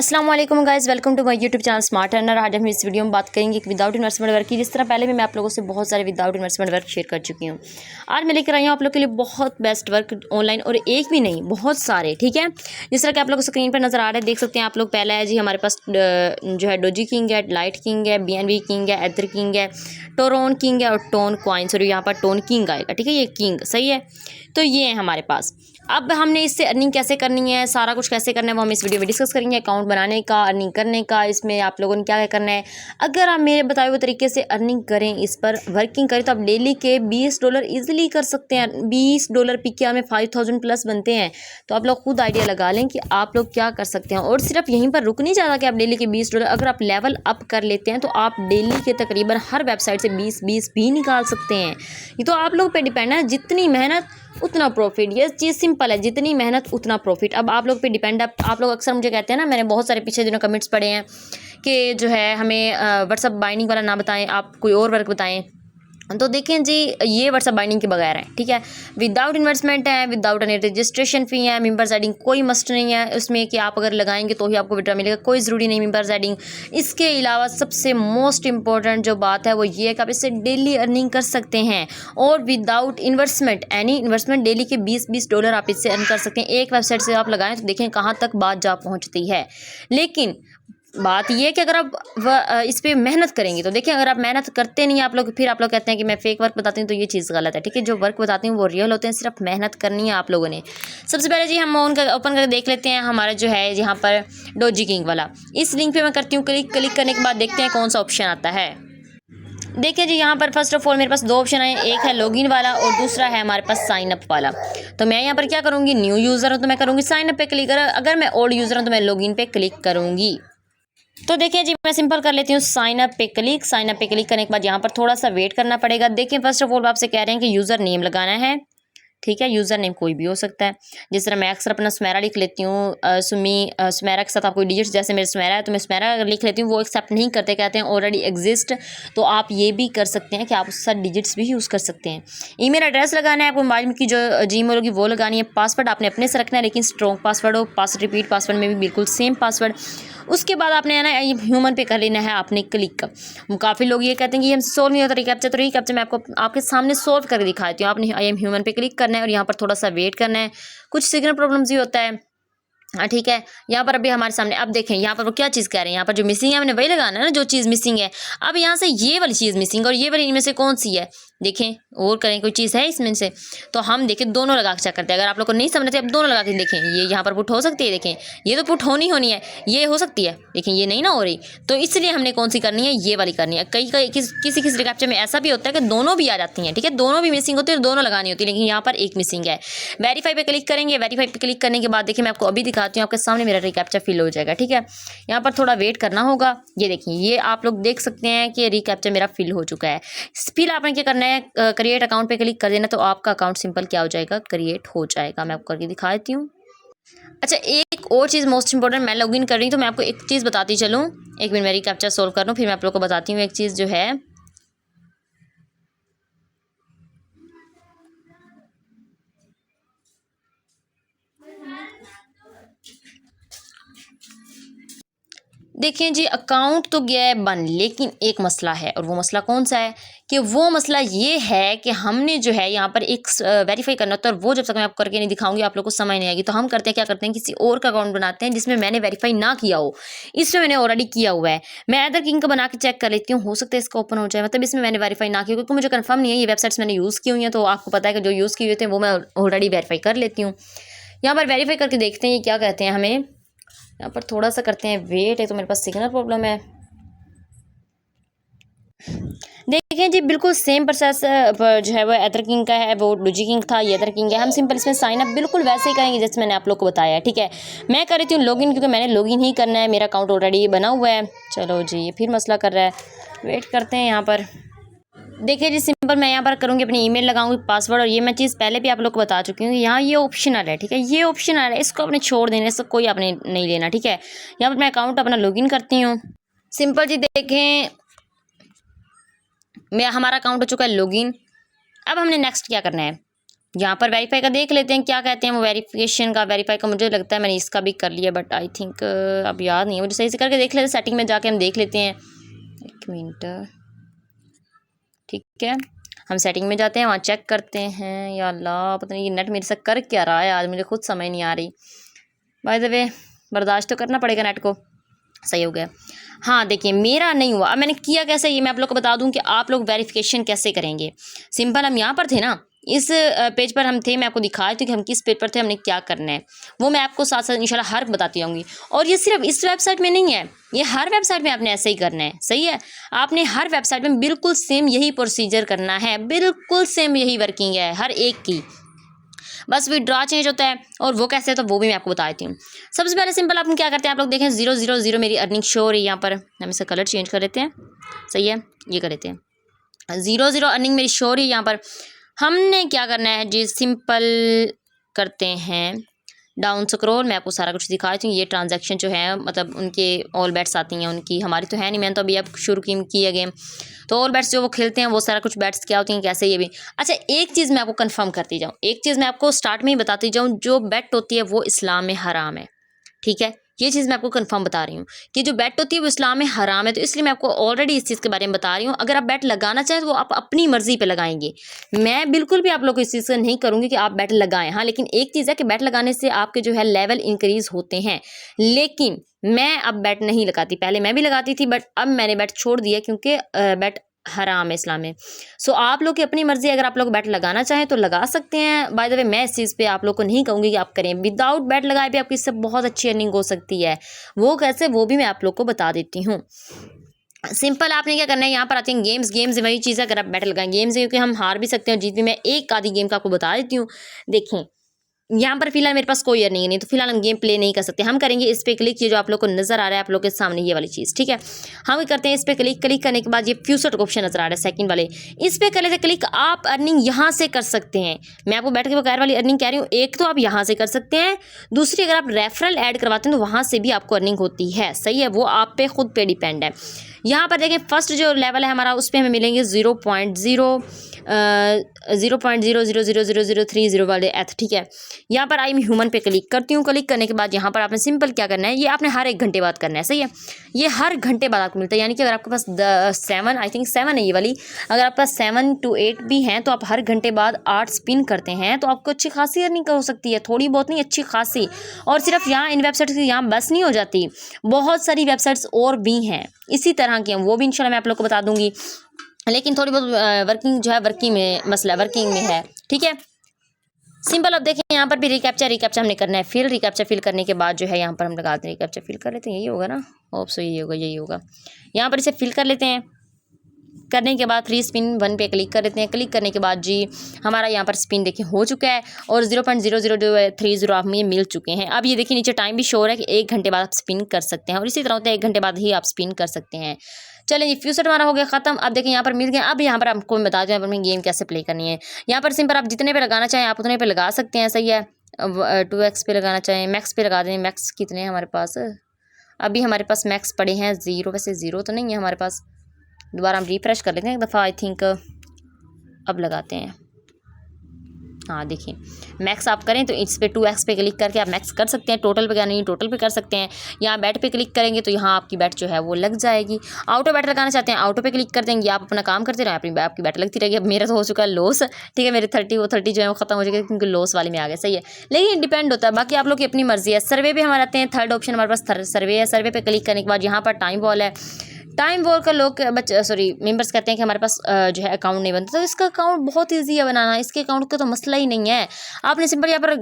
अस्सलाम वालेकुम guys, welcome to my YouTube channel Smart Earner. आज हम इस वीडियो में बात करेंगे कि विदाउट इन्वेस्टमेंट वर्क की। जिस तरह पहले भी मैं आप लोगों से बहुत सारे विदाउट इन्वेस्टमेंट वर्क शेयर कर चुकी हूँ। आज मैं लेकर आई हूँ आप लोग के लिए बहुत बेस्ट वर्क ऑनलाइन, और एक भी नहीं बहुत सारे, ठीक है। जिस तरह कि आप लोग स्क्रीन पर नजर आ रहे हैं, देख सकते हैं आप लोग। पहला है जी हमारे पास जो है डोजी किंग है, लाइट किंग है, BNB किंग है, एथर किंग है, टोरोन किंग है और टोन क्वाइंस, और यहाँ पर टोन किंग आएगा, ठीक है। ये किंग सही है। तो ये है हमारे पास। अब हमने इससे अर्निंग कैसे करनी है, सारा कुछ कैसे करना है, वो हम इस वीडियो में डिस्कस करेंगे। अकाउंट बनाने का, अर्निंग करने का, इसमें आप लोगों ने क्या क्या करना है। अगर आप मेरे बताए हुए तरीके से अर्निंग करें, इस पर वर्किंग करें, तो आप डेली के $20 ईजिली कर सकते हैं। $20 PKR में 5000 प्लस बनते हैं। तो आप लोग खुद आइडिया लगा लें कि आप लोग क्या कर सकते हैं। और सिर्फ यहीं पर रुक नहीं जाता कि आप डेली के $20, अगर आप लेवल अप कर लेते हैं तो आप डेली के तकरीबन हर वेबसाइट से 20 भी निकाल सकते हैं। ये तो आप लोग पे डिपेंड है, जितनी मेहनत उतना प्रॉफिट। ये चीज़ सिंपल है, जितनी मेहनत उतना प्रॉफिट। अब आप लोग पे डिपेंड है। आप लोग अक्सर मुझे कहते हैं ना, मैंने बहुत सारे पीछे दिनों कमेंट्स पढ़े हैं कि जो है हमें व्हाट्सअप बाइंडिंग वाला ना बताएं, आप कोई और वर्क बताएं। तो देखें जी, ये व्हाट्सअप बाइंडिंग के बगैर है, ठीक है। विदाउट इन्वेस्टमेंट है, विदाउट एनी रजिस्ट्रेशन फ़ी है। मेंबर्स एडिंग कोई मस्ट नहीं है उसमें कि आप अगर लगाएंगे तो ही आपको विड्रॉ मिलेगा, कोई ज़रूरी नहीं मेंबर्स एडिंग। इसके अलावा सबसे मोस्ट इंपॉर्टेंट जो बात है वो ये है कि आप इससे डेली अर्निंग कर सकते हैं, और without investment, any investment. Daily के $20 आप इससे अर्न कर सकते हैं। एक वेबसाइट से आप लगाएं तो देखें कहाँ तक बात जा पहुँचती है। लेकिन बात ये है कि अगर आप इस पे मेहनत करेंगे तो देखिए, अगर आप मेहनत करते नहीं आप लोग, फिर आप लोग कहते हैं कि मैं फेक वर्क बताती हूँ, तो ये चीज़ गलत है, ठीक है। जो वर्क बताती हूँ वो रियल होते हैं, सिर्फ मेहनत करनी है आप लोगों ने। सबसे पहले जी हम ओपन करके देख लेते हैं हमारा जो है यहाँ पर डोजी किंग वाला। इस लिंक पे मैं करती हूँ क्लिक। क्लिक करने के बाद देखते हैं कौन सा ऑप्शन आता है। देखिए जी, यहाँ पर फर्स्ट ऑफ ऑल मेरे पास दो ऑप्शन है, एक है लॉगिन वाला और दूसरा है हमारे पास साइन अप वाला। तो मैं यहाँ पर क्या करूँगी, न्यू यूज़र हूँ तो मैं करूँगी साइन अप पे क्लिक। अगर मैं ओल्ड यूज़र हूँ तो मैं लॉगिन पे क्लिक करूँगी। तो देखिए जी, मैं सिंपल कर लेती हूँ साइन अप पे क्लिक। साइन अप पे क्लिक करने के बाद यहाँ पर थोड़ा सा वेट करना पड़ेगा। देखिए फर्स्ट ऑफ ऑल आपसे कह रहे हैं कि यूज़र नेम लगाना है, ठीक है। यूज़र नेम कोई भी हो सकता है। जिस तरह मैं अक्सर अपना सुमेरा लिख लेती हूँ, सुमेरा के साथ आपको डिजिट्स, जैसे मेरे सुमेरा है तो मैं सुमेरा लिख लेती हूँ। वो एक्सेप्ट नहीं करते, कहते हैं ऑलरेडी एग्जिस्ट। तो आप ये भी कर सकते हैं कि आप उसके साथ डिजिट्स भी यूज़ कर सकते हैं। ईमेल एड्रेस लगाना है आपको, मोबाइल की जो जीमेल होगी वो लगानी है। पासवर्ड आपने अपने से रखना है, लेकिन स्ट्रॉन्ग पासवर्ड हो। रिपीट पासवर्ड में भी बिल्कुल सेम पासवर्ड। उसके बाद आपने है ना ह्यूमन पे कर लेना है आपने क्लिक। काफ़ी लोग ये कहते हैं कि ये हम सोल्व नहीं होता रिकैप्चा, तो रिकैप्चा मैं आपको आपके सामने सोल्व करके दिखाती हूँ। आपने आई एम ह्यूमन पे क्लिक करना है और यहाँ पर थोड़ा सा वेट करना है। कुछ सिग्नल प्रॉब्लम्स भी होता है, हाँ ठीक है। यहाँ पर अभी हमारे सामने अब देखें, यहाँ पर वो क्या चीज़ कह रहे हैं, यहाँ पर जो मिसिंग है हमने वही लगाना है ना, जो चीज़ मिसिंग है। अब यहाँ से ये वाली चीज़ मिसिंग, और ये वाली इनमें से कौन सी है देखें, और करें कोई चीज़ है इसमें से। तो हम देखें दोनों लगा के चेक करते हैं। अगर आप लोग को नहीं समझते, अब दोनों लगा के देखें। ये यहाँ पर पुट हो सकती है, देखें ये तो पुट होनी होनी है, ये हो सकती है, लेकिन ये नहीं ना हो रही। तो इसलिए हमने कौन सी करनी है, ये वाली करनी है। किसी कैप्चा में ऐसा भी होता है कि दोनों भी आ जाती हैं, ठीक है। दोनों भी मिसिंग होती है, दोनों लगानी होती है, लेकिन यहाँ पर एक मिसिंग है। वेरीफाई पे क्लिक करेंगे। वेरीफाई पे क्लिक करने के बाद देखिए मैं आपको अभी दिखाती हूँ, आपके सामने मेरा रिकैप्चा फिल हो जाएगा, ठीक है। यहाँ पर थोड़ा वेट करना होगा। ये देखिए, ये आप लोग देख सकते हैं कि रिकैप्चा मेरा फिल हो चुका है। फिर आपने क्या करना है, क्रिएट अकाउंट पे क्लिक कर देना, तो आपका अकाउंट सिंपल क्या हो जाएगा, क्रिएट हो जाएगा। मैं आपको करके दिखा देती हूँ। अच्छा, एक और चीज़ मोस्ट इंपॉर्टेंट, मैं लॉगिन कर रही हूँ तो मैं आपको एक चीज़ बताती चलूँ। एक मिनट, मेरी कैप्चा सोल्व कर लूँ, फिर मैं आप लोग को बताती हूँ एक चीज़ जो है। देखिए जी, अकाउंट तो गया है बन, लेकिन एक मसला है, और वो मसला कौन सा है कि वो मसला ये है कि हमने जो है यहाँ पर एक वेरीफाई करना होता है, और वो जब तक मैं आपको करके नहीं दिखाऊंगी आप लोग को समझ नहीं आएगी। तो हम करते हैं, क्या करते हैं, किसी और का अकाउंट बनाते हैं जिसमें मैंने वेरीफाई ना किया हो। इसमें मैंने ऑलरेडी किया हुआ है। मैं अदर किंग का बना के चेक कर लेती हूँ, हो सकता है इसका ओपन हो जाए। मतलब इसमें मैंने वेरीफाई ना किया, क्योंकि मुझे कन्फर्म नहीं है। ये वेबसाइट्स मैंने यूज़ की हुई हैं, तो आपको पता है कि जो यूज़ किए हुए थे वो मैं ऑलरेडी वेरीफाई कर लेती हूँ। यहाँ पर वेरीफाई करके देखते हैं ये क्या कहते हैं हमें। यहाँ पर थोड़ा सा करते हैं वेट, है तो मेरे पास सिग्नल प्रॉब्लम है। देखिए जी, बिल्कुल सेम प्रोसेस जो है वो एथर किंग का है, वो डोजी किंग था, ये एथर किंग है। हम सिंपल इसमें साइन अप बिल्कुल वैसे ही करेंगे जैसे मैंने आप लोग को बताया, ठीक है। मैं कर रही हूँ लॉगिन, क्योंकि मैंने लॉगिन ही करना है, मेरा अकाउंट ऑलरेडी बना हुआ है। चलो जी, ये फिर मसला कर रहा है, वेट करते हैं यहाँ पर। देखिए जी, सिंपल मैं यहाँ पर करूँगी, अपनी ईमेल लगाऊंगी, पासवर्ड, और ये मैं चीज़ पहले भी आप लोग को बता चुकी हूँ। यहाँ ये ऑप्शनल है, ठीक है, ये ऑप्शनल है, इसको अपने छोड़ देने से कोई आपने नहीं लेना, ठीक है। यहाँ पर मैं अकाउंट अपना लॉगिन करती हूँ। सिंपल जी, देखें हमारा अकाउंट हो चुका है लॉगिन। अब हमने नेक्स्ट क्या करना है, यहाँ पर वेरीफाई का देख लेते हैं क्या कहते हैं वो वेरिफिकेशन का। वेरीफाई का मुझे लगता है मैंने इसका भी कर लिया, बट आई थिंक अब याद नहीं है मुझे। सही से करके देख लेते हैं, सेटिंग में जाके हम देख लेते हैं। 1 मिनट, ठीक है, हम सेटिंग में जाते हैं, वहाँ चेक करते हैं। या अल्लाह, पता नहीं ये नेट मेरे से कर क्या रहा है आज, मुझे खुद समझ नहीं आ रही। बाय द वे बर्दाश्त तो करना पड़ेगा नेट को। सही हो गया। हाँ देखिए मेरा नहीं हुआ। अब मैंने किया कैसे ये मैं आप लोग को बता दूं कि आप लोग वेरिफिकेशन कैसे करेंगे। सिंपल, हम यहाँ पर थे ना, इस पेज पर हम थे, मैं आपको दिखाया था कि हम किस पेज पर थे, हमने क्या करना है, वो मैं आपको साथ साथ इंशाल्लाह हर बताती जाऊँगी। और ये सिर्फ इस वेबसाइट में नहीं है, ये हर वेबसाइट में आपने ऐसे ही करना है। सही है, आपने हर वेबसाइट में बिल्कुल सेम यही प्रोसीजर करना है, बिल्कुल सेम यही वर्किंग है हर एक की। बस विड्रॉ चेंज होता है, और वो कैसे, तो वो भी मैं आपको बता देती हूँ। सबसे पहले सिंपल आप क्या करते हैं, आप लोग देखें 000 मेरी अर्निंग शो हो रही है यहाँ पर। हम इसका कलर चेंज कर लेते हैं। सही है, ये कर लेते हैं 0 अर्निंग मेरी शो हो रही है यहाँ पर। हमने क्या करना है जी, सिंपल करते हैं डाउन स्क्रॉल। मैं आपको सारा कुछ दिखा देती हूँ। ये ट्रांजैक्शन जो है मतलब उनके ऑल बेट्स आती हैं उनकी, हमारी तो है नहीं, मैंने तो अभी अब शुरू की है गेम। तो ऑल बेट्स जो वो खेलते हैं वो सारा कुछ बेट्स क्या होती हैं कैसे, ये भी। अच्छा एक चीज़ मैं आपको कंफर्म करती जाऊँ, एक चीज़ मैं आपको स्टार्ट में ही बताती जाऊँ, जो बेट होती है वो इस्लाम में हराम है। ठीक है, ये चीज़ मैं आपको कंफर्म बता रही हूँ कि जो बेट होती है वो इस्लाम में हराम है। तो इसलिए मैं आपको ऑलरेडी इस चीज़ के बारे में बता रही हूँ। अगर आप बेट लगाना चाहें तो वो आप अपनी मर्जी पे लगाएंगे। मैं बिल्कुल भी आप लोग को इस चीज़ से नहीं करूँगी कि आप बेट लगाएं। हाँ, लेकिन एक चीज़ है कि बेट लगाने से आपके जो है लेवल इंक्रीज होते हैं, लेकिन मैं अब बेट नहीं लगाती। पहले मैं भी लगाती थी, बट अब मैंने बेट छोड़ दिया क्योंकि बेट हराम है इस्लाम में। सो आप लोग की अपनी मर्जी, अगर आप लोग बैट लगाना चाहें तो लगा सकते हैं। बाय द वे मैं इस चीज़ पे आप लोग को नहीं कहूँगी कि आप करें, विदाउट बैट लगाए भी आपकी इससे बहुत अच्छी अर्निंग हो सकती है। वो कैसे, वो भी मैं आप लोग को बता देती हूँ। सिंपल आपने क्या करना है, यहाँ पर आते हैं गेम्स। गेम्स वही चीज़ है, अगर आप बैट लगाएं गेम्स है, क्योंकि हम हार भी सकते हैं और जीत भी। मैं एक आधी गेम का आपको बता देती हूँ। देखें यहाँ पर फिलहाल मेरे पास कोई अर्निंग नहीं, तो फिलहाल हम गेम प्ले नहीं कर सकते। हम करेंगे इस पे क्लिक, ये जो आप लोग को नजर आ रहा है आप लोग के सामने ये वाली चीज़, ठीक है। हम करते हैं इस पे क्लिक। क्लिक करने के बाद ये फ्यूचर का ऑप्शन नजर आ रहा है सेकंड वाले, इस पे कर लेते क्लिक। आप अर्निंग यहाँ से कर सकते हैं। मैं आपको बैठ के बगैर वाली अर्निंग कह रही हूँ। एक तो आप यहाँ से कर सकते हैं, दूसरी अगर आप रेफरल ऐड करवाते हैं तो वहाँ से भी आपको अर्निंग होती है। सही है, वो आप पे खुद पे डिपेंड है। यहाँ पर देखें फर्स्ट जो लेवल है हमारा, उस पर हमें मिलेंगे 0.000000030 वाले एथ, ठीक है। यहाँ पर आई मैं ह्यूमन पे क्लिक करती हूँ। क्लिक करने के बाद यहाँ पर आपने सिंपल क्या करना है, ये आपने हर 1 घंटे बाद करना है। सही है, ये हर घंटे बाद आपको मिलता है। यानी कि अगर आपके पास 7 आई थिंक 7 है ये वाली, अगर आपके पास 7 to 8 भी हैं तो आप हर घंटे बाद 8 स्पिन करते हैं तो आपको अच्छी खासी अर्निंग हो सकती है। थोड़ी बहुत नहीं, अच्छी खासी। और सिर्फ यहाँ इन वेबसाइट्स की यहाँ बस नहीं हो जाती, बहुत सारी वेबसाइट्स और भी हैं इसी तरह की, वो भी इंशाल्लाह मैं आप लोग को बता दूंगी। लेकिन थोड़ी बहुत वर्किंग जो है, वर्किंग में मसला वर्किंग में है, ठीक है। सिंपल, अब देखें यहाँ पर भी रिकैप्चा हमने करना है फिल। रिकैप्चा फिल करने के बाद जो है यहाँ पर हम लगाते हैं, रिकैप्चा फिल कर लेते हैं। यही होगा ना, होप सो यही होगा। यहाँ पर इसे फिल कर लेते हैं। करने के बाद फ्री स्पिन 1 पे क्लिक कर लेते हैं। क्लिक करने के बाद जी हमारा यहाँ पर स्पिन देखिए हो चुका है और 0.0030 आप में मिल चुके हैं। अब ये देखिए नीचे टाइम भी शो हो रहा है कि 1 घंटे बाद आप स्पिन कर सकते हैं, और इसी तरह होता है 1 घंटे बाद ही आप स्पिन कर सकते हैं। चलें जी, फ्यूचर हमारा हो गया खत्म। अब देखें यहाँ पर मिल गया। अब यहाँ पर आपको मैं बता दूँ यहाँ पर हमें गेम कैसे प्ले करनी है। यहाँ पर सिंपल आप जितने पे लगाना चाहें आप उतने पे लगा सकते हैं। सही है, 2x पे लगाना चाहें, मैक्स पे लगा दें। मैक्स कितने हैं हमारे पास, अभी हमारे पास मैक्स पड़े हैं 0। वैसे 0 तो नहीं है हमारे पास, दोबारा हम रिफ्रेश कर लेते हैं एक दफ़ा। आई थिंक अब लगाते हैं। हाँ देखिए, मैक्स आप करें तो इस पे 2x पे क्लिक करके आप मैक्स कर सकते हैं। टोटल पे नहीं, टोटल पे कर सकते हैं। यहाँ बैट पे क्लिक करेंगे तो यहाँ आपकी बैट जो है वो लग जाएगी। ऑटो बैट लगाना चाहते हैं, ऑटो पे क्लिक कर देंगे। आप अपना काम करते रहें, अपनी आपकी बैट लगती रहेगी। अब मेरा तो हो चुका है लॉस, ठीक है। मेरे 30 जो है वो खत्म हो जाएगा क्योंकि लॉस वाले में आ गए। सही है, लेकिन डिपेंड होता है, बाकी आप लोग की अपनी मर्जी है। सर्वे पे हमारे आते हैं, थर्ड ऑप्शन हमारे पास सर्वे है। सर्वे पे क्लिक करने के बाद यहाँ पर टाइम वॉल है। टाइम वॉल का लोग मेंबर्स कहते हैं कि हमारे पास जो है अकाउंट नहीं बनता। तो इसका अकाउंट बहुत ईजी है बनाना, इसके अकाउंट का तो मसला ही नहीं है। आपने सिंपल यहाँ पर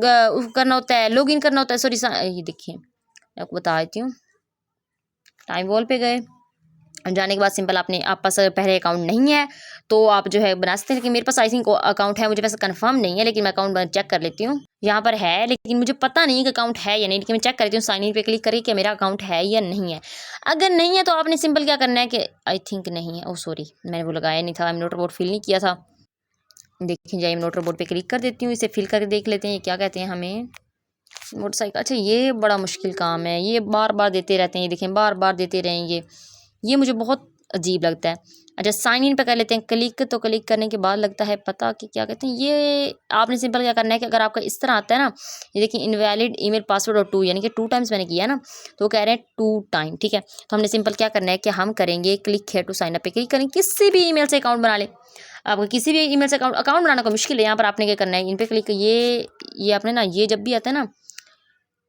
करना होता है, लॉगिन करना होता है। ये देखिए मैं आपको बता देती हूँ। टाइम वॉल पे गए, जाने के बाद सिंपल आपने आप पास पहले अकाउंट नहीं है तो आप जो है बना सकते हैं। लेकिन मेरे पास आई थिंक अकाउंट है, मुझे वैसे कंफर्म नहीं है, लेकिन मैं अकाउंट चेक कर लेती हूँ। यहाँ पर है लेकिन मुझे पता नहीं कि अकाउंट है या नहीं, लेकिन मैं चेक कर लेती हूँ। साइन इन पे क्लिक करिए कि मेरा अकाउंट है या नहीं है। अगर नहीं है तो आपने सिंपल क्या करना है कि आई थिंक नहीं है, ओह सॉरी मैंने वो लगाया नहीं था, नोटर बोर्ड फिल नहीं किया था। देखिए जाइए नोटर बोर्ड पर क्लिक कर देती हूँ, इसे फिल करके देख लेते हैं ये क्या कहते हैं हमें। मोटरसाइकिल, अच्छा ये बड़ा मुश्किल काम है, ये बार बार देते रहते हैं। ये देखें बार बार देते रहेंगे, ये मुझे बहुत अजीब लगता है। अच्छा, साइन इन पे कर लेते हैं क्लिक। तो क्लिक करने के बाद लगता है पता कि क्या कहते हैं, ये आपने सिंपल क्या करना है कि अगर आपका इस तरह आता है ना, ये देखिए इनवैलिड ईमेल पासवर्ड और 2 यानी कि 2 टाइम्स मैंने किया है ना, तो वो कह रहे हैं 2 टाइम, ठीक है। तो हमने सिंपल क्या करना है कि हम करेंगे click here to sign up पे क्लिक करेंगे। किसी भी ईमेल से अकाउंट बना ले, आपको किसी भी ईमेल से अकाउंट बनाना कोई मुश्किल है। यहाँ पर आपने क्या करना है, इन पे क्लिक, ये आपने ना, ये जब भी आता है ना,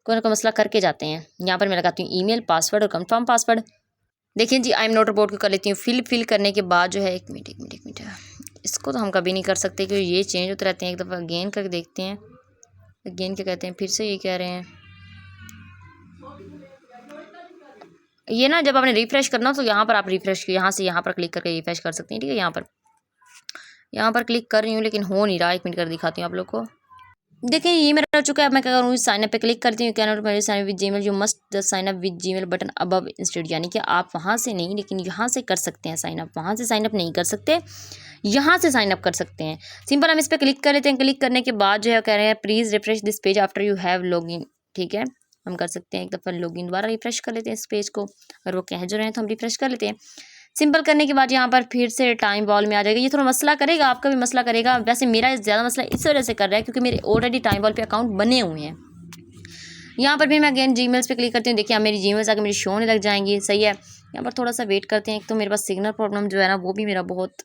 कोई ना कोई मसला करके जाते हैं। यहाँ पर मैं लगाती हूँ ईमेल पासवर्ड और कंफर्म पासवर्ड। देखिए जी, आई एम नोट रोबोट को कर लेती हूँ फिल करने के बाद जो है, एक मिनट इसको तो हम कभी नहीं कर सकते क्योंकि ये चेंज होते रहते हैं। एक दफ़ा अगेन करके देखते हैं, अगेन क्या कहते हैं, फिर से ये कह रहे हैं। ये ना जब आपने रिफ्रेश करना हो तो यहाँ पर आप रिफ्रेश, यहाँ से यहाँ पर क्लिक करके रिफ्रेश कर सकते हैं, ठीक है। यहाँ पर क्लिक कर रही हूँ लेकिन हो नहीं रहा। 1 मिनट कर दिखाती हूँ आप लोग को। देखिए ये मेरा हो चुका है। अब मैं क्या करूँगी, साइन अप पे क्लिक करती हूँ। Can not sign up with Gmail, you must sign up with Gmail button above instead, यानी कि आप वहाँ से नहीं लेकिन यहाँ से कर सकते हैं साइन अप। वहाँ से साइन अप नहीं कर सकते, यहाँ से साइन अप कर सकते हैं। सिंपल हम इस पर क्लिक कर लेते हैं। क्लिक करने के बाद जो है कह रहे हैं please refresh this page after you have log in, ठीक है। हम कर सकते हैं एक दफ़ा लॉग इन दोबारा रिफ्रेश कर लेते हैं इस पेज को। अगर वो कह जो रहे हैं तो हम रिफ्रेश कर लेते हैं। सिंपल करने के बाद यहाँ पर फिर से टाइम बॉल में आ जाएगा। ये थोड़ा मसला करेगा, आपका भी मसला करेगा। वैसे मेरा ज़्यादा मसला इस वजह से कर रहा है क्योंकि मेरे ऑलरेडी टाइम बॉल पे अकाउंट बने हुए हैं। यहाँ पर भी मैं अगेन जीमेल्स पे क्लिक करती हूँ। देखिए मेरी जीमेल्स आके मेरी शो होने लग जाएंगी, सही है। यहाँ पर थोड़ा सा वेट करते हैं। एक तो मेरे पास सिग्नल प्रॉब्लम जो है ना, वो भी मेरा बहुत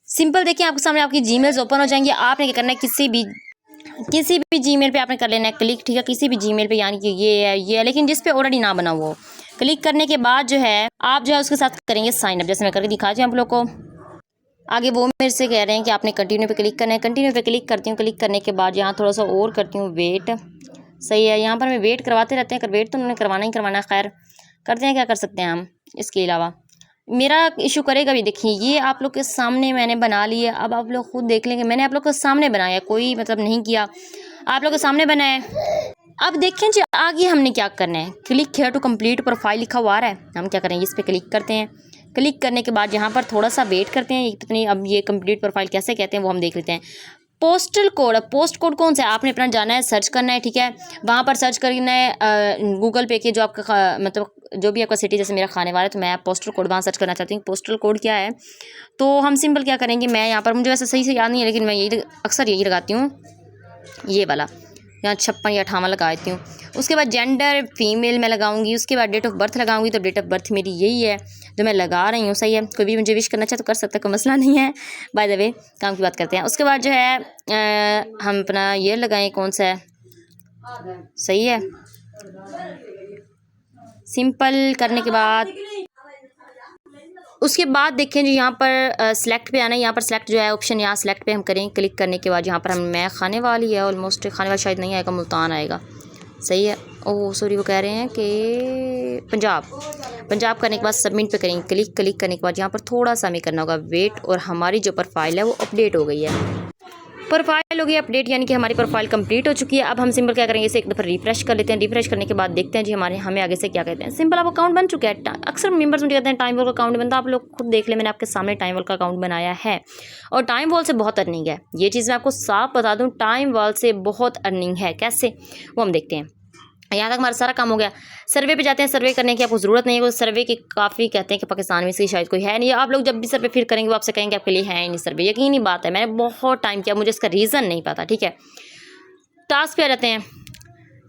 सिंपल। देखिए आपके सामने आपकी जीमेल्स ओपन हो जाएंगी। आपने क्या करना है, किसी भी जीमेल पे आपने कर लेना है क्लिक, ठीक है। किसी भी जीमेल पे, यानी कि ये है लेकिन जिस पे ऑलरेडी ना बना हुआ हो। क्लिक करने के बाद जो है आप जो है उसके साथ करेंगे साइन अप, जैसे मैं करके दिखाती हूँ आप लोग को। आगे वो मेरे से कह रहे हैं कि आपने कंटिन्यू पे क्लिक करना है। कंटिन्यू पे क्लिक करती हूँ। क्लिक करने के बाद यहाँ थोड़ा सा और करती हूँ वेट, सही है। यहाँ पर मैं वेट करवाते रहते हैं, अगर वेट तो उन्होंने करवाना ही करवाना है। खैर करते हैं, क्या कर सकते हैं हम इसके अलावा। मेरा इशू करेगा भी। देखिए ये आप लोग के सामने मैंने बना लिया। अब आप लोग खुद देख लेंगे, मैंने आप लोग के सामने बनाया, कोई मतलब नहीं किया, आप लोग के सामने बनाया। अब देखें जी आगे हमने क्या करना है। Click here to complete profile लिखा हुआ आ रहा है, हम क्या करेंगे इस पर क्लिक करते हैं। क्लिक करने के बाद यहाँ पर थोड़ा सा वेट करते हैं। कितनी, अब ये कंप्लीट प्रोफाइल कैसे कहते हैं वो हम देख लेते हैं। पोस्टल कोड, अब पोस्ट कोड कौन सा है आपने अपना जाना है, सर्च करना है, ठीक है। वहाँ पर सर्च करना है गूगल पे के जो आपका मतलब जो भी आपका सिटी, जैसे मेरा खाने वाला है तो मैं पोस्टल कोड वहाँ सर्च करना चाहती हूँ। पोस्टल कोड क्या है, तो हम सिंपल क्या करेंगे, मैं यहाँ पर, मुझे वैसे सही से याद नहीं है लेकिन मैं यही अक्सर यही लगाती हूँ, ये वाला। यहाँ 56 या 58 लगा देती हूँ। उसके बाद जेंडर फीमेल मैं लगाऊंगी। उसके बाद डेट ऑफ बर्थ लगाऊंगी, तो डेट ऑफ बर्थ मेरी यही है जो मैं लगा रही हूँ, सही है। कोई भी मुझे विश करना चाहे तो कर सकता है, कोई मसला नहीं है। बाय द वे काम की बात करते हैं। उसके बाद जो है हम अपना ये लगाएं, कौन सा है, सही है। सिंपल करने के बाद उसके बाद देखें जी यहाँ पर सेलेक्ट पे आना है। यहाँ पर सेलेक्ट जो है ऑप्शन, यहाँ सेलेक्ट पे हम करें। क्लिक करने के बाद यहाँ पर हम, मैं खाने वाली है ऑलमोस्ट, खाने वाली शायद नहीं आएगा, मुल्तान आएगा, सही है। ओह सॉरी, वो कह रहे हैं कि पंजाब करने के बाद सबमिट पे करेंगे क्लिक। क्लिक करने के बाद यहाँ पर थोड़ा सा हमें करना होगा वेट, और हमारी जो प्रोफाइल है वो अपडेट हो गई है। प्रोफाइल हो गई अपडेट, यानी कि हमारी प्रोफाइल कंप्लीट हो चुकी है। अब हम सिंपल क्या करेंगे, इसे एक दफ़ा रिफ्रेश कर लेते हैं। रिफ्रेश करने के बाद देखते हैं जी हमें आगे से क्या कहते हैं। सिंपल अब अकाउंट बन चुका है। अक्सर मेंबर्स मुझे कहते हैं टाइम वॉल का अकाउंट बनता है। आप लोग खुद देख ले, मैंने आपके सामने टाइम वॉल का अकाउंट बनाया है और टाइम वॉल से बहुत अर्निंग है। ये चीज़ मैं आपको साफ बता दूँ, टाइम वॉल से बहुत अर्निंग है। कैसे, वो हम देखते हैं। यहाँ तक हमारा सारा काम हो गया। सर्वे पे जाते हैं। सर्वे करने की आपको ज़रूरत नहीं है, वो सर्वे की काफ़ी कहते हैं कि पाकिस्तान में से शायद कोई है नहीं। आप लोग जब भी सर्वे फिर करेंगे वो आपसे कहेंगे आपके लिए है ही नहीं सर्वे। यकीनी बात है, मैंने बहुत टाइम किया, मुझे इसका रीज़न नहीं पता, ठीक है। टास्क पे आ जाते हैं।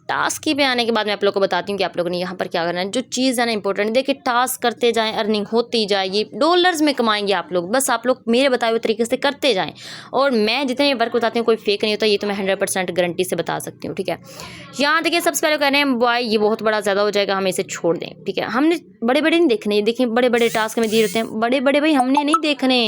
टास्क पे आने के बाद मैं आप लोग को बताती हूँ कि आप लोगों ने यहाँ पर क्या करना है। जो चीज़ है ना इंपॉर्टेंट, देखिए टास्क करते जाएं, अर्निंग होती जाएगी, डॉलर्स में कमाएंगे आप लोग। बस आप लोग मेरे बताए हुए तरीके से करते जाएं, और मैं जितने वर्क बताती हूँ कोई फेक नहीं होता, ये तो मैं 100% गारंटी से बता सकती हूँ, ठीक है। यहाँ देखिए सबसे पहले कह रहे हैं बॉय, ये बहुत बड़ा ज़्यादा हो जाएगा, हमें इसे छोड़ दें, ठीक है। हमने बड़े बड़े नहीं देखने, देखिए बड़े बड़े टास्क हमें दिए रहते हैं, बड़े बड़े भाई हमने नहीं देखने।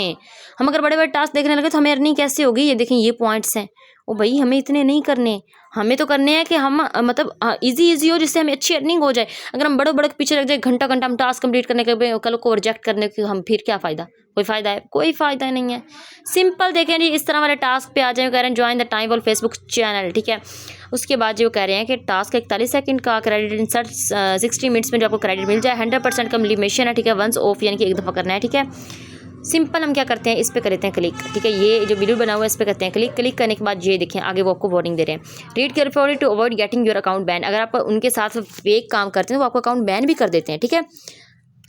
हम अगर बड़े बड़े टास्क देखने लगे तो हमें अर्निंग कैसे होगी। ये देखें ये पॉइंट्स हैं, ओ भाई हमें इतने नहीं करने, हमें तो करने हैं कि हम मतलब इजी हो, जिससे हमें अच्छी अर्निंग हो जाए। अगर हम बड़े बड़े पीछे लग जाए, घंटा घंटा हम टास्क कंप्लीट करने के, कल को रिजेक्ट करने के, हम फिर क्या फ़ायदा, कोई फ़ायदा है, कोई फ़ायदा नहीं है। सिंपल देखें जी, इस तरह वाले टास्क पे आ जाए। कह रहे हैं join the time wall Facebook channel, ठीक है। उसके बाद जो कह रहे हैं कि टास्क 41 सेकंड का, क्रेडिट इन 60 मिनट्स में जो आपको क्रेडिट मिल जाए, 100% का लिमिटेशन है, ठीक है। वंस ऑफ यानी कि एक दफ़ा करना है, ठीक है। सिंपल हम क्या करते हैं, इस पे करते हैं क्लिक, ठीक है। ये जो बिल्कुल बना हुआ है इस पे करते हैं क्लिक। क्लिक करने के बाद ये देखें आगे वो आपको वार्निंग दे रहे हैं, read carefully to avoid getting your account ban. अगर आप उनके साथ फेक काम करते हैं तो वो आपका अकाउंट बैन भी कर देते हैं, ठीक है।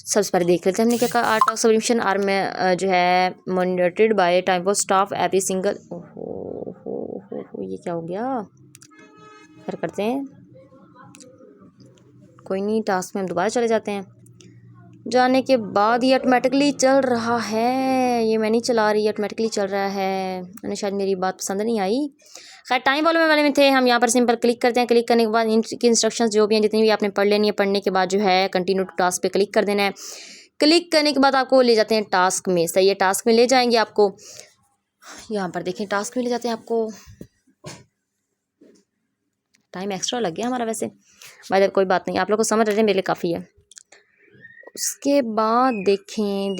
सबसे पहले देख लेते हैं हमने क्या कहा। आर टास्क सबमिशन आर में जो है monitored by time of staff every single. हो ये क्या हो गया, फिर करते हैं, कोई नहीं, टास्क में हम दोबारा चले जाते हैं। जाने के बाद ये ऑटोमेटिकली चल रहा है, ये मैं नहीं चला रही, ऑटोमेटिकली चल रहा है। उन्हें शायद मेरी बात पसंद नहीं आई। खैर टाइम वाले में थे हम। यहाँ पर सिंपल क्लिक करते हैं। क्लिक करने के बाद इनकी इंस्ट्रक्शंस जो भी हैं, जितनी भी आपने पढ़ लेनी है, पढ़ने के बाद जो है कंटिन्यू टू टास्क पे क्लिक कर देना है। क्लिक करने के बाद आपको ले जाते हैं टास्क में। सही है, टास्क में ले जाएंगे आपको। यहाँ पर देखें टास्क में ले जाते हैं आपको। टाइम एक्स्ट्रा लग गया हमारा वैसे, भाई कोई बात नहीं, आप लोग को समझ रहे हैं, मेरे लिए काफ़ी है। उसके बाद देखें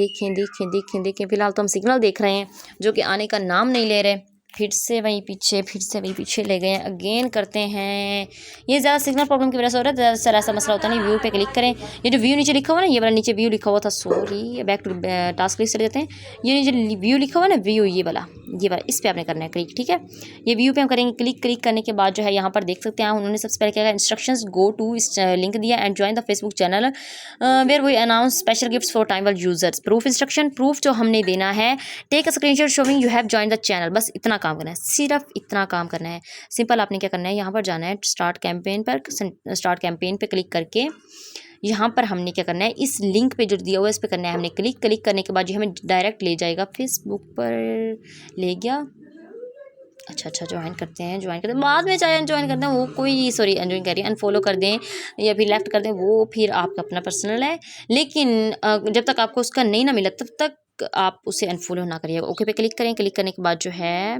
फिलहाल तो हम सिग्नल देख रहे हैं जो कि आने का नाम नहीं ले रहे। फिर से वहीं पीछे ले गए हैं। अगेन करते हैं। ये ज़्यादा सिग्नल प्रॉब्लम की वजह से हो रहा है, ज़्यादा ऐसा मसला होता नहीं। व्यू पे क्लिक करें। ये जो व्यू नीचे लिखा हुआ ना, ये वाला नीचे व्यू लिखा हुआ था, sorry, back to task list चले जाते हैं। ये जो व्यू लिखा हुआ ना, व्यू ये वाला इस पर आपने करना है क्लिक, ठीक है। ये व्यू पे हम करेंगे क्लिक। क्लिक करने के बाद जो है यहाँ पर देख सकते हैं उन्होंने सबसे पहले क्या इंस्ट्रक्शंस, गो टू इस लिंक दिया and join the Facebook channel where we announce special gifts for time wall users. Proof instruction, proof जो हमने देना है, take a screenshot showing you have join the channel. बस इतना काम करना है, सिर्फ इतना काम करना है। सिंपल आपने क्या करना है, यहाँ पर जाना है स्टार्ट कैंपेन पे क्लिक करके यहाँ पर हमने क्या करना है, इस लिंक पे जो दिया हुआ है इस पर करना है हमने क्लिक। क्लिक करने के बाद जो हमें डायरेक्ट ले जाएगा फेसबुक पर, ले गया। अच्छा ज्वाइन करते हैं बाद में चाहे अनज्वाइन करते हैं, वो कोई सॉरी अनज्वाइन करिए, अनफॉलो कर दें या फिर लेफ्ट कर दें, वो फिर आपका अपना पर्सनल है। लेकिन जब तक आपको उसका नहीं ना मिला तब तक आप उसे अनफॉलो ना करिएगा। ओके पे क्लिक करें। क्लिक करने के बाद जो है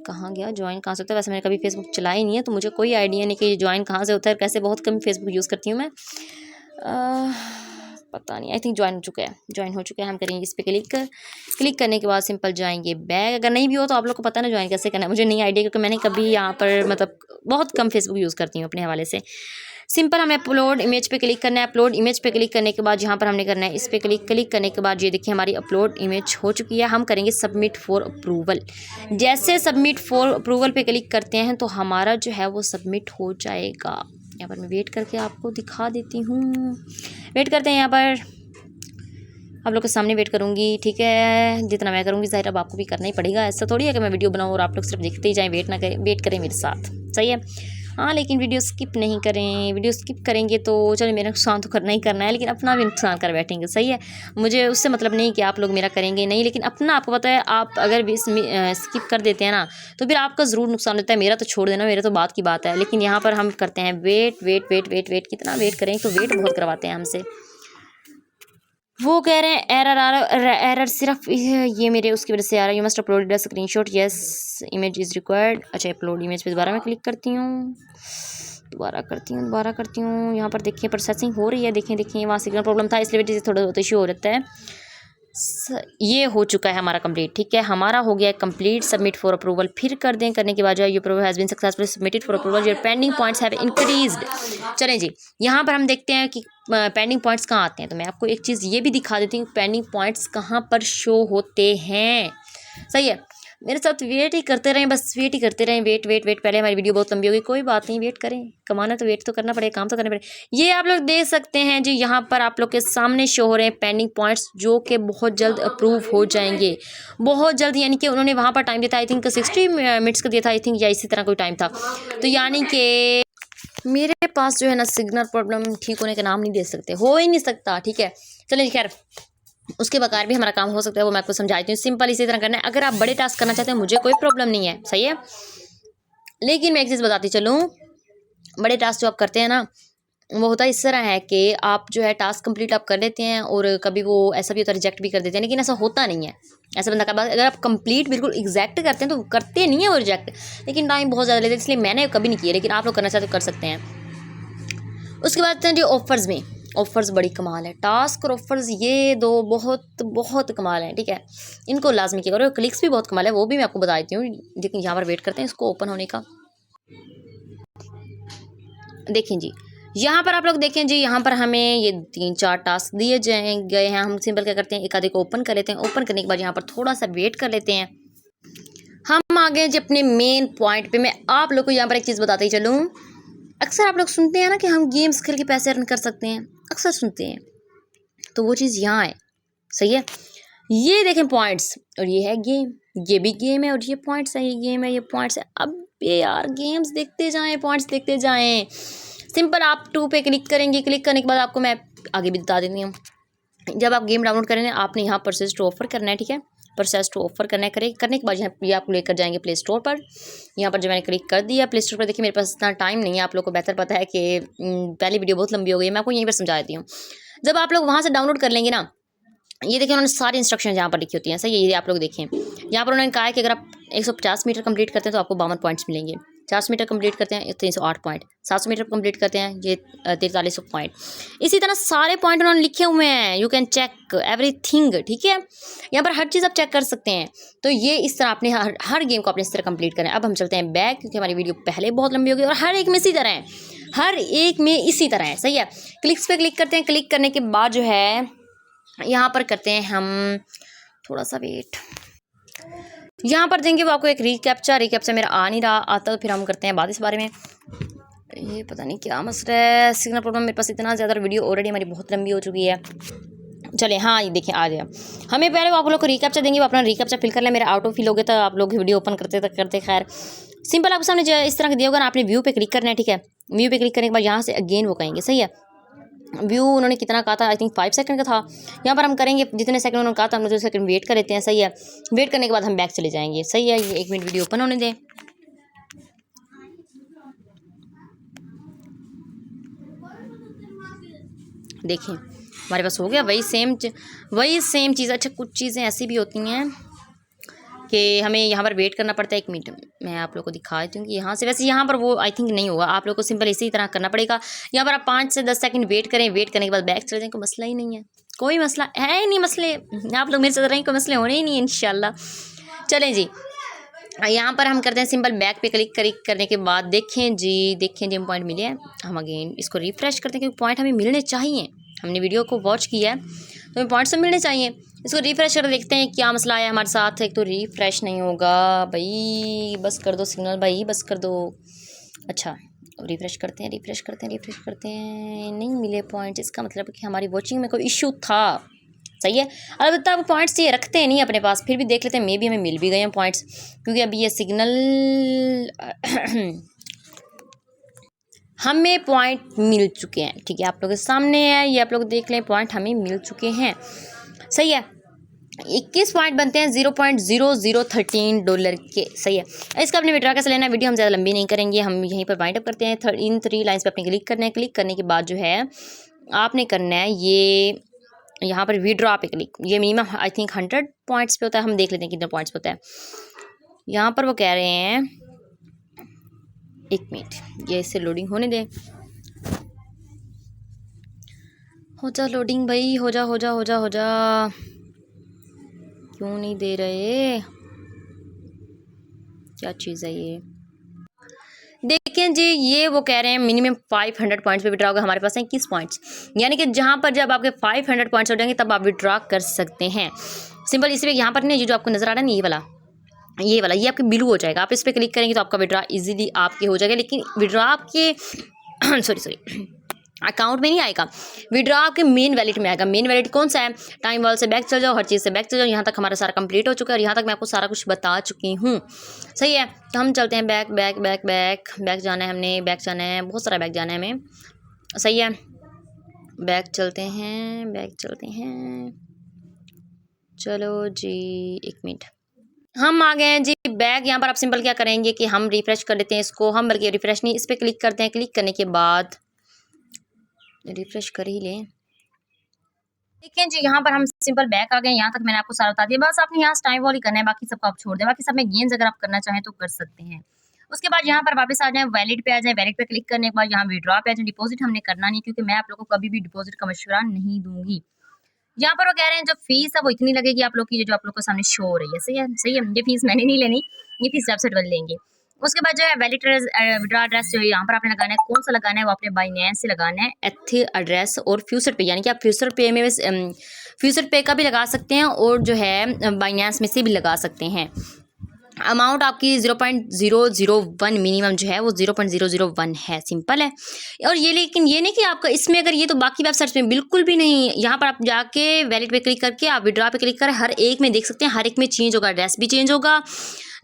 कहाँ गया, ज्वाइन कहाँ से होता है। वैसे मैंने कभी फेसबुक चलाई ही नहीं है तो मुझे कोई आइडिया नहीं कि ज्वाइन कहाँ से होता है। कैसे बहुत कम फेसबुक यूज़ करती हूँ मैं, पता नहीं। आई थिंक ज्वाइन हो चुका है। हम करेंगे इस पर क्लिक करने के बाद सिंपल जाएंगे बैग। अगर नहीं भी हो तो आप लोग को पता है ना ज्वाइन कैसे करना है, मुझे नहीं आइडिया, क्योंकि मैंने कभी यहाँ पर मतलब बहुत कम फेसबुक यूज़ करती हूँ अपने हवाले से। सिंपल हमें अपलोड इमेज पे क्लिक करना है। अपलोड इमेज पे क्लिक करने के बाद यहाँ पर हमने करना है इस पर क्लिक करने के बाद ये देखिए हमारी अपलोड इमेज हो चुकी है। हम करेंगे सबमिट फॉर अप्रूवल। जैसे सबमिट फॉर अप्रूवल पे क्लिक करते हैं तो हमारा जो है वो सबमिट हो जाएगा। यहाँ पर मैं वेट करके आपको दिखा देती हूँ। वेट करते हैं, यहाँ पर आप लोग के सामने वेट करूँगी, ठीक है। जितना मैं करूँगी ज़ाहिर अब आपको भी करना ही पड़ेगा। ऐसा थोड़ी है कि मैं वीडियो बनाऊँ और आप लोग सिर्फ देखते ही जाएँ, वेट करें मेरे साथ, सही है। हाँ लेकिन वीडियो स्किप नहीं करें। वीडियो स्किप करेंगे तो चलो मेरा नुकसान तो करना ही करना है, लेकिन अपना भी नुकसान कर बैठेंगे, सही है। मुझे उससे मतलब नहीं कि आप लोग मेरा करेंगे नहीं, लेकिन अपना आपको पता है, आप अगर भी स्किप कर देते हैं ना तो फिर आपका ज़रूर नुकसान होता है। मेरा तो छोड़ देना, मेरा तो बात की बात है। लेकिन यहाँ पर हम करते हैं वेट। कितना वेट करें, तो वेट बहुत करवाते हैं हमसे। वो कह रहे हैं एरर सिर्फ ये मेरे उसकी वजह से आ रहा है। You must upload the screenshot, yes image is required. अच्छा अपलोड इमेज पे दोबारा मैं क्लिक करती हूँ, दोबारा करती हूँ। यहाँ पर देखिए प्रोसेसिंग हो रही है। देखें वहाँ सिग्नल प्रॉब्लम था, इसलिए वजह से थोड़ा बहुत इशू हो जाता है। ये हो चुका है हमारा कंप्लीट, ठीक है। हमारा हो गया कंप्लीट। सबमिट फॉर अप्रूवल फिर कर दें। करने के बाद जो है your approval has been successfully submitted for approval, your pending points have increased. चलें जी, यहाँ पर हम देखते हैं कि पेंडिंग पॉइंट्स कहाँ आते हैं। तो मैं आपको एक चीज़ ये भी दिखा देती हूँ, पेंडिंग पॉइंट्स कहाँ पर शो होते हैं, सही है। मेरे साथ वेट ही करते रहें, बस वेट ही करते रहें। वेट। पहले हमारी वीडियो बहुत लंबी होगी, कोई बात नहीं, वेट करें। कमाना तो वेट तो करना पड़ेगा, काम तो करना पड़ेगा। ये आप लोग देख सकते हैं जी, यहाँ पर आप लोग के सामने शो हो रहे हैं पेंडिंग पॉइंट्स, जो कि बहुत जल्द अप्रूव हो जाएंगे, बहुत जल्द। यानी कि उन्होंने वहाँ पर टाइम दिया था, आई थिंक 60 मिनट्स का दिया था, आई थिंक, या इसी तरह कोई टाइम था। तो यानी कि मेरे पास जो है ना सिग्नल प्रॉब्लम ठीक होने का नाम नहीं दे सकते, हो ही नहीं सकता, ठीक है। चलिए खैर, उसके बगैर भी हमारा काम हो सकता है, वो मैं आपको समझाती हूँ। सिंपल इसी तरह करना है। अगर आप बड़े टास्क करना चाहते हैं मुझे कोई प्रॉब्लम नहीं है, सही है। लेकिन मैं एक चीज़ बताती चलूँ, बड़े टास्क जो आप करते हैं ना वो होता है इस तरह है कि आप जो है टास्क कंप्लीट आप कर लेते हैं और कभी वो ऐसा भी होता है रिजेक्ट भी कर देते हैं, लेकिन ऐसा होता नहीं है। ऐसा बंदा का बात, अगर आप कंप्लीट बिल्कुल एग्जैक्ट करते हैं तो करते नहीं है वो रिजेक्ट, लेकिन टाइम बहुत ज़्यादा लेते हैं, इसलिए मैंने कभी नहीं किया। लेकिन आप लोग करना चाहते तो कर सकते हैं। उसके बाद जो ऑफर्स में, ऑफ़र्स बड़ी कमाल है। टास्क और ऑफर्स ये दो बहुत कमाल हैं, ठीक है। इनको लाजमी किया करो। क्लिक्स भी बहुत कमाल है, वो भी मैं आपको बता देती हूँ। लेकिन यहाँ पर वेट करते हैं इसको ओपन होने का। देखें जी, यहाँ पर आप लोग देखें जी, यहाँ पर हमें ये 3-4 टास्क दिए गए हैं। हम सिंपल क्या करते हैं, एक आधे को ओपन कर लेते हैं। ओपन करने के बाद यहाँ पर थोड़ा सा वेट कर लेते हैं। हम आ गए जी अपने मेन पॉइंट पे। मैं आप लोग को यहाँ पर एक चीज़ बताती चलूँ, अक्सर आप लोग सुनते हैं ना कि हम गेम्स खेल के पैसे अर्न कर सकते हैं, अक्सर सुनते हैं। तो वो चीज़ यहाँ है। सही है, ये देखें पॉइंट्स, और ये है गेम, ये भी गेम है और ये पॉइंट्स है, ये गेम है, ये पॉइंट्स है। अब ये यार गेम्स देखते जाएं, पॉइंट्स देखते जाएं। सिंपल आप 2 पे क्लिक करेंगे, क्लिक करने के बाद आपको मैं आगे भी बता देती हूँ। जब आप गेम डाउनलोड करेंगे आपने यहाँ परचेज टू ऑफर करना है, ठीक है, परचेज टू ऑफर करना है। करने के बाद यहाँ ये आपको लेकर जाएंगे प्ले स्टोर पर। यहाँ पर जब मैंने क्लिक कर दिया प्ले स्टोर पर, देखिए मेरे पास इतना टाइम नहीं है, आप लोग को बेहतर पता है कि पहली वीडियो बहुत लंबी हो गई है, मैं आपको यहीं पर समझा देती हूँ। जब आप लोग वहाँ से डाउनलोड कर लेंगे ना, ये देखिए उन्होंने सारी इंस्ट्रक्शन यहाँ पर लिखी होती हैं। सही है, ये आप लोग देखें, यहाँ पर उन्होंने कहा है कि अगर आप 150 मीटर कंप्लीट करते हैं तो आपको 52 पॉइंट्स मिलेंगे, 400 मीटर कंप्लीट करते हैं 308 पॉइंट, 700 मीटर कंप्लीट करते हैं ये 4300 पॉइंट। इसी तरह सारे पॉइंट उन्होंने लिखे हुए हैं, यू कैन चेक एवरीथिंग, ठीक है, यहाँ पर हर चीज़ आप चेक कर सकते हैं। तो ये इस तरह आपने हर गेम को अपने इस तरह कंप्लीट करें। अब हम चलते हैं बैक, क्योंकि हमारी वीडियो पहले बहुत लंबी हो गई और हर एक में इसी तरह है, हर एक में इसी तरह है। सही है, क्लिक्स पे क्लिक करते हैं, क्लिक करने के बाद जो है यहाँ पर करते हैं हम थोड़ा सा वेट, यहाँ पर देंगे वो आपको एक रिकैप्चा मेरा आ नहीं रहा, आता तो फिर हम करते हैं बात इस बारे में। ये पता नहीं क्या मसला है, सिग्नल प्रॉब्लम मेरे पास इतना ज़्यादा, वीडियो ऑलरेडी हमारी बहुत लंबी हो चुकी है। चले हाँ, ये देखिए आ गया। हमें पहले वो आप लोग को रिकैप्चा देंगे, वो अपना रिकैप्चा फिल कर लें। मेरा ऑटो फिल हो गया था, आप लोग वीडियो ओपन करते खैर सिंपल आपके सामने इस तरह का दिया होगा ना, आपने व्यू पे क्लिक करना है, ठीक है। व्यू पे क्लिक करने के बाद यहाँ से अगेन वो कहेंगे। सही है, व्यू उन्होंने कितना कहा था, आई थिंक 5 सेकंड का था। यहाँ पर हम करेंगे जितने सेकंड उन्होंने कहा था, हम 2 सेकंड वेट कर लेते हैं। सही है, वेट करने के बाद हम बैक चले जाएंगे। सही है, ये 1 मिनट वीडियो ओपन होने दें। देखिए हमारे पास हो गया वही सेम चीज़। अच्छा, कुछ चीज़ें ऐसी भी होती हैं कि हमें यहाँ पर वेट करना पड़ता है। 1 मिनट मैं आप लोग को दिखा देती हूँ कि यहाँ से, वैसे यहाँ पर वो आई थिंक नहीं होगा, आप लोग को सिंपल इसी तरह करना पड़ेगा। यहाँ पर आप 5 से 10 सेकंड वेट करें, वेट करने के बाद बैक चले जाएं, कोई मसला ही नहीं है, कोई मसला है ही नहीं। मसले आप लोग मेरे से रहे, कोई मसले होने ही नहीं है इंशाल्लाह। चलें जी, यहाँ पर हम करते हैं सिंपल बैक पे क्लिक करने के बाद देखें जी हम पॉइंट मिले हैं। हम अगेन इसको रिफ्रेश करते हैं, क्योंकि पॉइंट हमें मिलने चाहिए। हमने वीडियो को वॉच किया है तो हमें पॉइंट्स तो मिलने चाहिए। इसको रिफ्रेश कर देखते हैं क्या मसला आया हमारे साथ। एक तो रिफ्रेश नहीं होगा भाई, बस कर दो सिग्नल भाई, बस कर दो। अच्छा, रिफ्रेश करते हैं, नहीं मिले पॉइंट्स, इसका मतलब कि हमारी वॉचिंग में कोई इशू था। सही है, अलबत्ता वो पॉइंट्स ये रखते हैं नहीं अपने पास, फिर भी देख लेते हैं, मे भी हमें मिल भी गए हैं पॉइंट्स, क्योंकि अभी ये सिग्नल हमें पॉइंट मिल चुके हैं। ठीक है, आप लोगों के सामने है, ये आप लोग देख लें, पॉइंट हमें मिल चुके हैं। सही है, 21 पॉइंट बनते हैं $0.0013 के। सही है, इसका अपने विड्रॉ कैसे लेना है, वीडियो हम ज़्यादा लंबी नहीं करेंगे, हम यहीं पर वाइंड अप करते हैं। इन 3 लाइन्स पे अपने क्लिक करना है। क्लिक करने के बाद जो है आपने करना है ये यहाँ पर विड्रॉ पे क्लिक, ये मिनिमम आई थिंक 100 पॉइंट्स पे होता है। हम देख लेते हैं कितने पॉइंट्स पे होता है। यहाँ पर वो कह रहे हैं 1 मिनट, ये इससे लोडिंग होने दें। हो जा लोडिंग भाई, हो जा। क्यों नहीं दे रहे, क्या चीज़ है ये। देखें जी, ये वो कह रहे हैं मिनिमम 500 पॉइंट्स पे विड्रॉ होगा। हमारे पास है 21 पॉइंट्स, यानी कि जहाँ पर जब आपके 500 पॉइंट्स हो जाएंगे तब आप विड्रॉ कर सकते हैं। सिंपल इसलिए यहाँ पर नहीं, ये जो आपको नज़र आ रहा है ना, ये वाला ये आपके ब्लू हो जाएगा। आप इस पर क्लिक करेंगे तो आपका विड्रॉ इजीली आपके हो जाएगा, लेकिन विड्रॉ आपके सॉरी अकाउंट में नहीं आएगा, विड्रॉ आपके मेन वैलेट में आएगा। मेन वैलेट कौन सा है, टाइम वॉल से बैक चल जाओ, हर चीज़ से बैक चल जाओ। यहाँ तक हमारा सारा कंप्लीट हो चुका है और यहाँ तक मैं आपको सारा कुछ बता चुकी हूँ। सही है, तो हम चलते हैं बैक जाना है, हमने बैक जाना है, बहुत सारा बैक जाना है हमें। सही है, बैक चलते हैं। चलो जी, 1 मिनट, हम आ गए हैं जी बैक। यहाँ पर आप सिंपल क्या करेंगे कि हम रिफ्रेश कर लेते हैं इसको, हम बल्कि रिफ्रेश नहीं, इस पर क्लिक करते हैं। क्लिक करने के बाद रिफ्रेश कर ही लें। देखें जी, यहाँ पर हम सिंपल बैक आ गए। यहाँ तक मैंने आपको सारा बता दिया, बस आपने यहाँ टाइम वॉल ही करना है, बाकी सबको आप छोड़ दें। बाकी सब में गेम्स अगर आप करना चाहें तो कर सकते हैं। उसके बाद यहाँ पर वापस आ जाएं, वैलेट पे आ जाएं। वैलेट पे क्लिक करने के बाद यहाँ विड्रॉ पे आ जाएं। डिपॉजिट हमने करना नहीं, क्योंकि मैं आप लोगों को कभी भी डिपॉजिट का मशवरा नहीं दूंगी। यहाँ पर वो कह रहे हैं जो फीस है वो इतनी लगेगी आप लोग की, जो आप लोग को सामने शो हो रही है। सही है, ये फीस मैंने नहीं लेनी, ये फीस वेबसाइट वाले लेंगे। उसके बाद जो है वैलिड विड्रॉ एड्रेस जो है यहाँ पर आपने लगाना है, कौन सा लगाना है, वो आपने बाइनेंस से लगाना है, एथी एड्रेस और फ्यूचर पे, यानी कि आप फ्यूचर पे का भी लगा सकते हैं और जो है बाइनेंस में से भी लगा सकते हैं। अमाउंट आपकी 0.001 मिनिमम जो है वो 0.001 है, सिंपल है। और ये लेकिन ये नहीं कि आपका इसमें अगर ये तो बाकी वेबसाइट्स में बिल्कुल भी नहीं। यहाँ पर आप जाके वैलिड पे क्लिक करके आप विड्रॉ पे क्लिक करें, हर एक में देख सकते हैं, हर एक में चेंज होगा, एड्रेस भी चेंज होगा,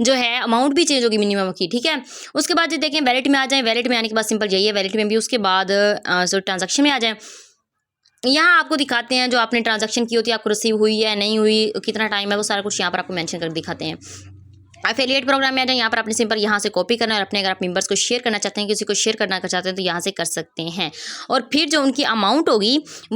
जो है अमाउंट भी चेंज होगी मिनिमम की, ठीक है। उसके बाद जो देखें वैलिड में आ जाए, वैलिड में आने के बाद सिंपल यही है, वैलिड में भी उसके बाद ट्रांजेक्शन में आ जाए। यहाँ आपको दिखाते हैं जो आपने ट्रांजैक्शन की होती है, आपको रिसीव हुई है नहीं हुई, कितना टाइम है, वो सारा कुछ यहाँ पर आपको मेंशन कर दिखाते हैं। एफिलिएट प्रोग्राम में आ जाए, यहाँ पर आपने सिंपल यहाँ से कॉपी करना है और अपने अगर आप मेंबर्स को शेयर करना चाहते हैं, किसी को शेयर करना चाहते हैं तो यहाँ से कर सकते हैं। और फिर जो उनकी अमाउंट होगी,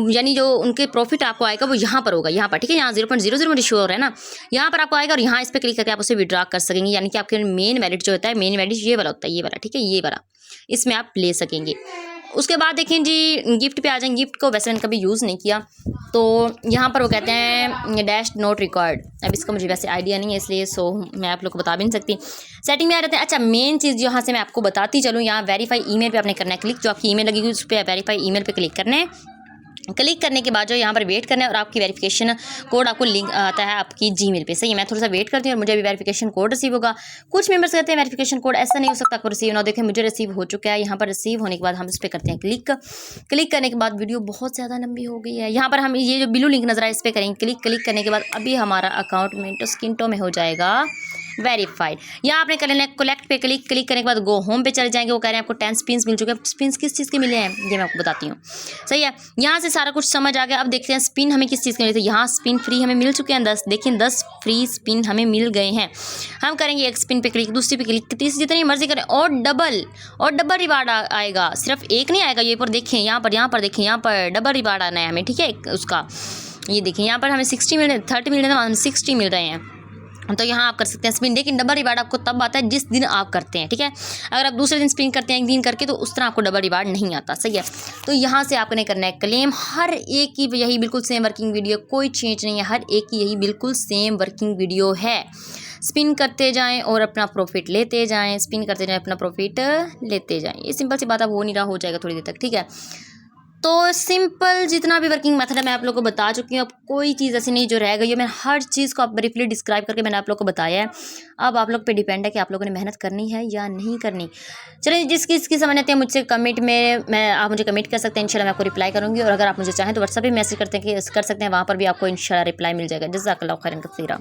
यानी जो उनके प्रॉफिट आपको आएगा वो यहाँ पर होगा, यहाँ पर, ठीक है। यहाँ 0.00 शो हो रहा है ना, यहाँ पर आपको आएगा और यहाँ इस पर क्लिक करके आप उसे विड्रॉ कर सकेंगे। यानी कि आपके मेन वैलिड जो होता है, मेन वैलिड ये वाला होता है, ये वाला, ठीक है, ये वाला, इसमें आप ले सकेंगे। उसके बाद देखें जी गिफ्ट पे आ जाएंगे। गिफ्ट को वैसे मैंने कभी यूज़ नहीं किया, तो यहाँ पर वो कहते हैं डैश नोट रिकॉर्ड। अब इसका मुझे वैसे आइडिया नहीं है, इसलिए मैं आप लोग को बता भी नहीं सकती। सेटिंग में आ जाते हैं। अच्छा, मेन चीज़ यहाँ से मैं आपको बताती चलूँ, यहाँ वेरीफाई ईमेल पे आपने करना है क्लिक, जो आपकी ईमेल लगेगी उस पर वेरीफाई ईमेल पे क्लिक करना है। क्लिक करने के बाद जो यहाँ पर वेट करना है और आपकी वेरिफिकेशन कोड आपको लिंक आता है आपकी जीमेल पे। सही है, मैं थोड़ा सा वेट करती हूँ और मुझे अभी वेरिफिकेशन कोड रिसीव होगा। कुछ मेंबर्स कहते हैं वेरिफिकेशन कोड ऐसा नहीं हो सकता आपको रिसीव ना। देखें मुझे रिसीव हो चुका है। यहाँ पर रिसीव होने के बाद हम इस पर करते हैं क्लिक। क्लिक करने के बाद वीडियो बहुत ज़्यादा लंबी हो गई है। यहाँ पर हम ये जो ब्लू लिंक नजर आए इस पर करेंगे क्लिक। क्लिक करने के बाद अभी हमारा अकाउंट मिनटों सेकंडों में हो जाएगा वेरीफाइड। यहाँ आपने कर लेना है कलेक्ट पे क्लिक। क्लिक करने के बाद गो होम पे चले जाएंगे। वो कह रहे हैं आपको 10 स्पिन्स मिल चुके हैं। स्पिन्स किस चीज़ के मिले हैं ये मैं आपको बताती हूँ। सही है, यहाँ से सारा कुछ समझ आ गया। अब देखते हैं स्पिन हमें किस चीज़ के मिले थे। यहाँ स्पिन फ्री हमें मिल चुके हैं 10। देखिए 10 फ्री स्पिन हमें मिल गए हैं। हम करेंगे एक स्पिन पे क्लिक, दूसरी पे क्लिक, तीसरी जितनी मर्जी करें और डबल रिवार्ड आएगा। सिर्फ एक नहीं आएगा, ये पर देखें, यहाँ पर देखें, यहाँ पर डबल रिवार्ड आना है हमें, ठीक है। उसका ये देखिए यहाँ पर हमें 60 मिल रहे हैं, 30 मिल रहे हैं, 60 मिल रहे हैं। तो यहाँ आप कर सकते हैं स्पिन, लेकिन डबल रिवार्ड आपको तब आता है जिस दिन आप करते हैं, ठीक है। अगर आप दूसरे दिन स्पिन करते हैं एक दिन करके तो उस तरह आपको डबल रिवार्ड नहीं आता। सही है, तो यहाँ से आपने करना है क्लेम। हर एक की यही बिल्कुल सेम वर्किंग वीडियो, कोई चेंज नहीं है, हर एक की यही बिल्कुल सेम वर्किंग वीडियो है। स्पिन करते जाएं और अपना प्रॉफिट लेते जाएं, स्पिन करते जाएं अपना प्रॉफिट लेते जाएं। ये सिंपल सी बात, अब हो नहीं रहा, हो जाएगा थोड़ी देर तक, ठीक है। तो सिंपल जितना भी वर्किंग मेथड है मैं आप लोगों को बता चुकी हूँ। अब कोई चीज़ ऐसी नहीं जो रह गई है। मैं हर चीज़ को आप ब्रीफली डिस्क्राइब करके मैंने आप लोगों को बताया है। अब आप लोग पे डिपेंड है कि आप लोगों ने मेहनत करनी है या नहीं करनी। चलिए, जिसकी समझ आती है मुझसे कमेंट में आप मुझे कमेंट कर सकते हैं, इंशाल्लाह मैं आपको रिप्लाई करूँगी। और अगर आप मुझे चाहें तो व्हाट्सएप पे मैसेज कर सकते हैं, वहाँ पर भी आपको इंशाल्लाह रिप्लाई मिल जाएगा। जज़ाकल्लाहु खैरन कसीरा।